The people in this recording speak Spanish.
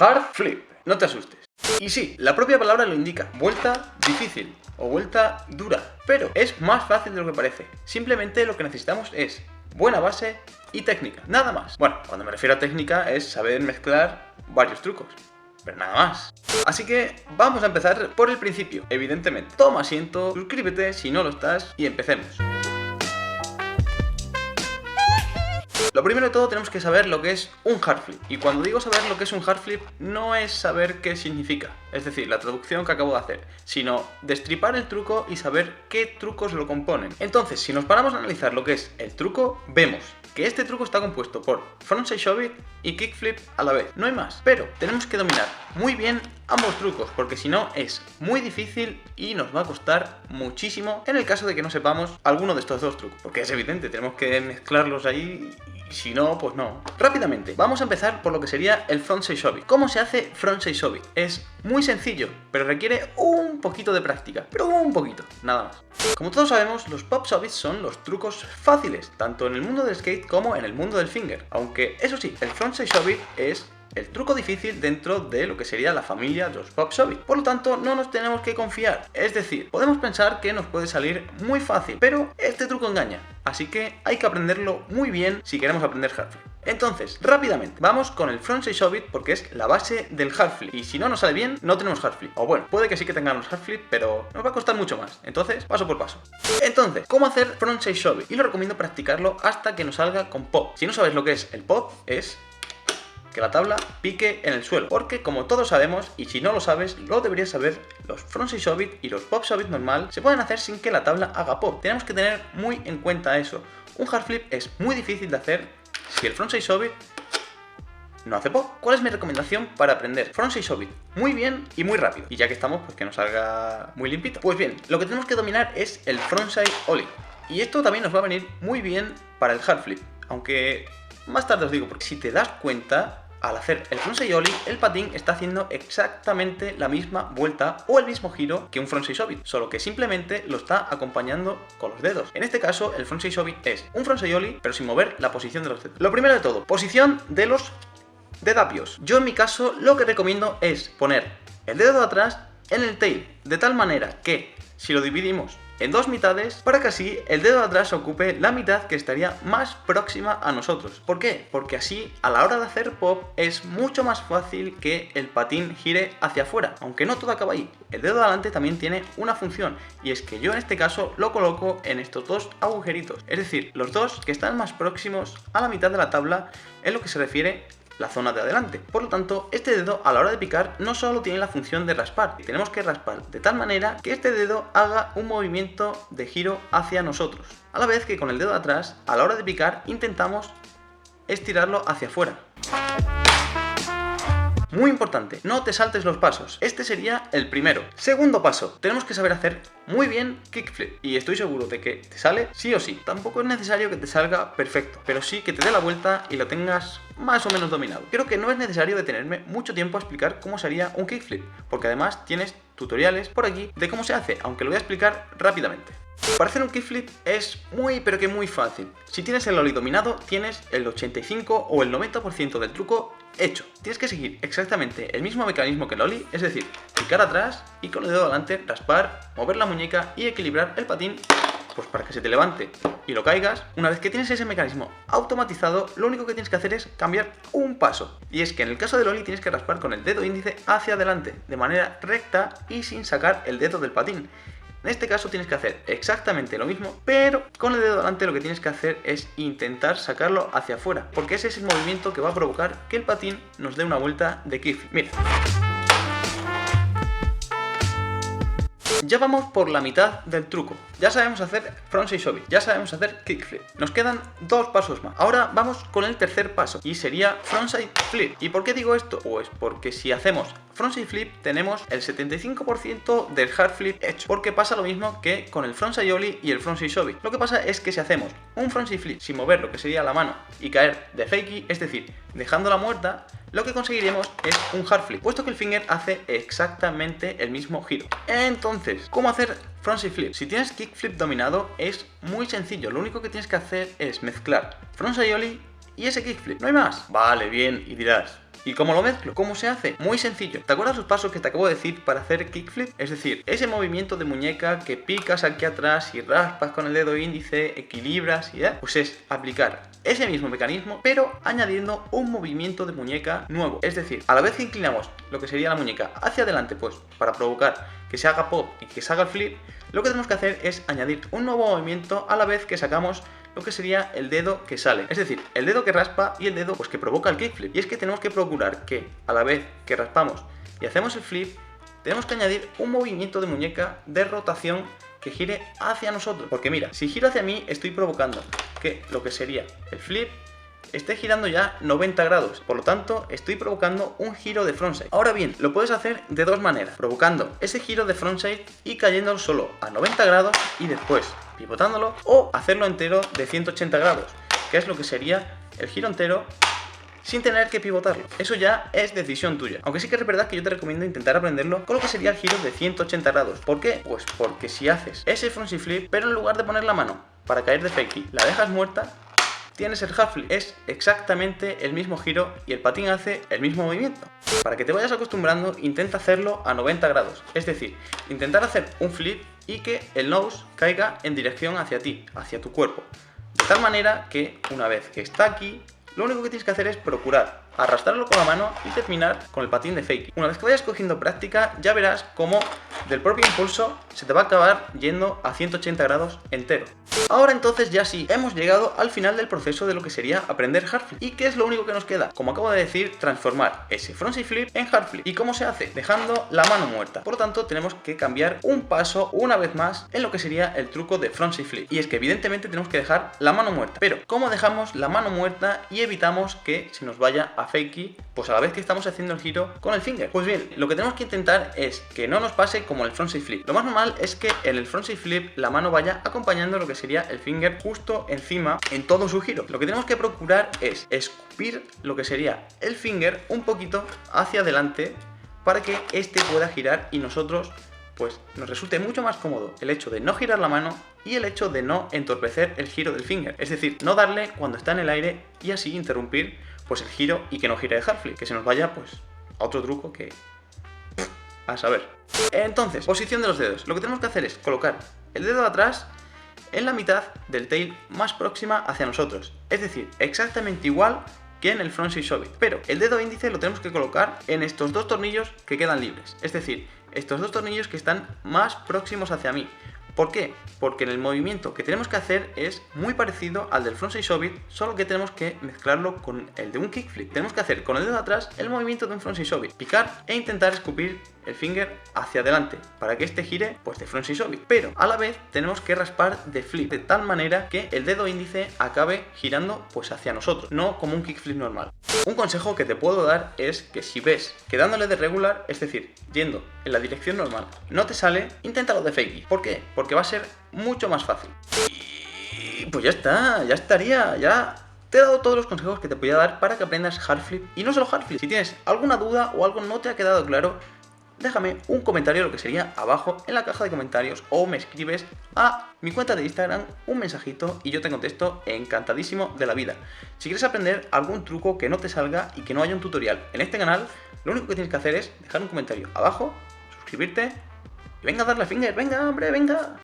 Hard flip, no te asustes. Y sí, la propia palabra lo indica, vuelta difícil o vuelta dura, pero es más fácil de lo que parece. Simplemente lo que necesitamos es buena base y técnica, nada más. Bueno, cuando me refiero a técnica es saber mezclar varios trucos, pero nada más. Así que vamos a empezar por el principio, evidentemente. Toma asiento, suscríbete si no lo estás y empecemos. Lo primero de todo tenemos que saber lo que es un hard flip. Y cuando digo saber lo que es un hard flip, no es saber qué significa, es decir, la traducción que acabo de hacer, sino destripar el truco y saber qué trucos lo componen. Entonces, si nos paramos a analizar lo que es el truco, vemos que este truco está compuesto por frontside shove it y kickflip a la vez. No hay más, pero tenemos que dominar muy bien ambos trucos, porque si no es muy difícil y nos va a costar muchísimo en el caso de que no sepamos alguno de estos dos trucos, porque es evidente, tenemos que mezclarlos ahí. Y si no, pues no. Rápidamente, vamos a empezar por lo que sería el frontside shove it. ¿Cómo se hace frontside shove it? Es muy sencillo, pero requiere un poquito de práctica, pero un poquito, nada más. Como todos sabemos, los pop shove it son los trucos fáciles, tanto en el mundo del skate como en el mundo del finger. Aunque, eso sí, el frontside shove it es el truco difícil dentro de lo que sería la familia de los pop shove it. Por lo tanto, no nos tenemos que confiar. Es decir, podemos pensar que nos puede salir muy fácil, pero este truco engaña. Así que hay que aprenderlo muy bien si queremos aprender hard flip. Entonces, rápidamente, vamos con el frontside shove it porque es la base del hard flip. Y si no nos sale bien, no tenemos hard flip. O bueno, puede que sí que tengamos hard flip, pero nos va a costar mucho más. Entonces, paso por paso. Entonces, ¿cómo hacer frontside shove it? Y lo recomiendo practicarlo hasta que nos salga con pop. Si no sabes lo que es el pop, es que la tabla pique en el suelo, porque como todos sabemos, y si no lo sabes, lo deberías saber, los frontside shove it y los pop shove it normal se pueden hacer sin que la tabla haga pop. Tenemos que tener muy en cuenta eso. Un hard flip es muy difícil de hacer si el frontside shove it no hace pop. ¿Cuál es mi recomendación para aprender frontside shove it muy bien y muy rápido? Y ya que estamos, pues que nos salga muy limpito. Pues bien, lo que tenemos que dominar es el frontside ollie. Y esto también nos va a venir muy bien para el hard flip, aunque más tarde os digo, porque si te das cuenta, al hacer el frontside ollie, el patín está haciendo exactamente la misma vuelta o el mismo giro que un frontside shove it, solo que simplemente lo está acompañando con los dedos. En este caso, el frontside shove it es un frontside ollie, pero sin mover la posición de los dedos. Lo primero de todo, posición de los dedapios. Yo en mi caso lo que recomiendo es poner el dedo de atrás en el tail, de tal manera que si lo dividimos en dos mitades, para que así el dedo de atrás ocupe la mitad que estaría más próxima a nosotros. ¿Por qué? Porque así a la hora de hacer pop es mucho más fácil que el patín gire hacia afuera, aunque no todo acaba ahí. El dedo de adelante también tiene una función, y es que yo en este caso lo coloco en estos dos agujeritos, es decir, los dos que están más próximos a la mitad de la tabla en lo que se refiere la zona de adelante. Por lo tanto, este dedo a la hora de picar no solo tiene la función de raspar, tenemos que raspar de tal manera que este dedo haga un movimiento de giro hacia nosotros, a la vez que con el dedo de atrás, a la hora de picar, intentamos estirarlo hacia afuera. Muy importante, no te saltes los pasos. Este sería el primero. Segundo paso, tenemos que saber hacer muy bien kickflip. Y estoy seguro de que te sale sí o sí. Tampoco es necesario que te salga perfecto, pero sí que te dé la vuelta y lo tengas más o menos dominado. Creo que no es necesario detenerme mucho tiempo a explicar cómo sería un kickflip, porque además tienes tutoriales por aquí de cómo se hace, aunque lo voy a explicar rápidamente. Para hacer un kickflip es muy pero que muy fácil. Si tienes el ollie dominado, tienes el 85 o el 90% del truco hecho. Tienes que seguir exactamente el mismo mecanismo que el ollie, es decir, picar atrás y con el dedo delante raspar, mover la muñeca y equilibrar el patín, pues para que se te levante y lo caigas. Una vez que tienes ese mecanismo automatizado, lo único que tienes que hacer es cambiar un paso. Y es que en el caso del ollie tienes que raspar con el dedo índice hacia adelante, de manera recta y sin sacar el dedo del patín. En este caso tienes que hacer exactamente lo mismo, pero con el dedo delante lo que tienes que hacer es intentar sacarlo hacia afuera, porque ese es el movimiento que va a provocar que el patín nos dé una vuelta de kickflip. Mira. Ya vamos por la mitad del truco. Ya sabemos hacer frontside shove it, ya sabemos hacer kickflip. Nos quedan dos pasos más. Ahora vamos con el tercer paso y sería frontside flip. ¿Y por qué digo esto? Pues porque si hacemos frontside flip tenemos el 75% del hard flip hecho, porque pasa lo mismo que con el frontside ollie y el frontside shove it. Lo que pasa es que si hacemos un frontside flip sin mover lo que sería la mano y caer de fakey, es decir, dejándola muerta, lo que conseguiremos es un hard flip, puesto que el finger hace exactamente el mismo giro. Entonces, ¿cómo hacer frontside flip? Si tienes kickflip dominado es muy sencillo, lo único que tienes que hacer es mezclar frontside ollie y ese kickflip, no hay más. Vale, bien, y dirás, ¿Y cómo lo mezclo? ¿Cómo se hace? Muy sencillo. ¿Te acuerdas los pasos que te acabo de decir para hacer kickflip? Es decir, ese movimiento de muñeca que picas aquí atrás y raspas con el dedo índice, equilibras y ya, pues es aplicar ese mismo mecanismo, pero añadiendo un movimiento de muñeca nuevo. Es decir, a la vez que inclinamos lo que sería la muñeca hacia adelante, pues para provocar que se haga pop y que se haga el flip, lo que tenemos que hacer es añadir un nuevo movimiento a la vez que sacamos lo que sería el dedo que sale, es decir, el dedo que raspa y el dedo pues que provoca el kickflip. Y es que tenemos que procurar que a la vez que raspamos y hacemos el flip, tenemos que añadir un movimiento de muñeca de rotación que gire hacia nosotros. Porque mira, si giro hacia mí estoy provocando que lo que sería el flip esté girando ya 90 grados, por lo tanto estoy provocando un giro de frontside. Ahora bien, lo puedes hacer de dos maneras, provocando ese giro de frontside y cayendo solo a 90 grados y después pivotándolo, o hacerlo entero de 180 grados, que es lo que sería el giro entero sin tener que pivotarlo. Eso ya es decisión tuya. Aunque sí que es verdad que yo te recomiendo intentar aprenderlo con lo que sería el giro de 180 grados. ¿Por qué? Pues porque si haces ese frontside flip, pero en lugar de poner la mano para caer de fakey, la dejas muerta, tienes el half flip. Es exactamente el mismo giro y el patín hace el mismo movimiento. Para que te vayas acostumbrando, intenta hacerlo a 90 grados. Es decir, intentar hacer un flip y que el nose caiga en dirección hacia ti, hacia tu cuerpo. De tal manera que una vez que está aquí, lo único que tienes que hacer es procurar arrastrarlo con la mano y terminar con el patín de fakey. Una vez que vayas cogiendo práctica, ya verás cómo del propio impulso se te va a acabar yendo a 180 grados entero. Ahora entonces ya sí, hemos llegado al final del proceso de lo que sería aprender hard flip. ¿Y qué es lo único que nos queda? Como acabo de decir, transformar ese frontside flip en hard flip. ¿Y cómo se hace? Dejando la mano muerta. Por lo tanto, tenemos que cambiar un paso una vez más en lo que sería el truco de frontside flip. Y es que evidentemente tenemos que dejar la mano muerta. Pero, ¿cómo dejamos la mano muerta y evitamos que se nos vaya a fakey, pues a la vez que estamos haciendo el giro con el finger? Pues bien, lo que tenemos que intentar es que no nos pase como el frontside flip. Lo más normal es que en el frontside flip la mano vaya acompañando lo que sería el finger justo encima en todo su giro. Lo que tenemos que procurar es escupir lo que sería el finger un poquito hacia adelante para que este pueda girar y nosotros pues nos resulte mucho más cómodo el hecho de no girar la mano y el hecho de no entorpecer el giro del finger. Es decir, no darle cuando está en el aire y así interrumpir pues el giro y que no gire el hard flip, que se nos vaya pues a otro truco que a saber. Entonces, posición de los dedos. Lo que tenemos que hacer es colocar el dedo de atrás en la mitad del tail más próxima hacia nosotros. Es decir, exactamente igual que en el frontside shove it. Pero el dedo índice lo tenemos que colocar en estos dos tornillos que quedan libres. Es decir, estos dos tornillos que están más próximos hacia mí. ¿Por qué? Porque en el movimiento que tenemos que hacer es muy parecido al del frontside shove it, solo que tenemos que mezclarlo con el de un kickflip. Tenemos que hacer con el dedo de atrás el movimiento de un frontside shove it, picar e intentar escupir el finger hacia adelante para que este gire pues de frontside shove it. Pero a la vez tenemos que raspar de flip de tal manera que el dedo índice acabe girando pues hacia nosotros, no como un kickflip normal. Un consejo que te puedo dar es que si ves que dándole de regular, es decir, yendo en la dirección normal, no te sale, inténtalo de fakey. ¿Por qué? Porque va a ser mucho más fácil. Y pues ya está, ya estaría, ya te he dado todos los consejos que te podía dar para que aprendas hard flip y no solo hard flip. Si tienes alguna duda o algo no te ha quedado claro, déjame un comentario, lo que sería abajo en la caja de comentarios, o me escribes a mi cuenta de Instagram un mensajito y yo te contesto encantadísimo de la vida. Si quieres aprender algún truco que no te salga y que no haya un tutorial en este canal, lo único que tienes que hacer es dejar un comentario abajo, suscribirte y venga a darle finger, venga hombre, venga.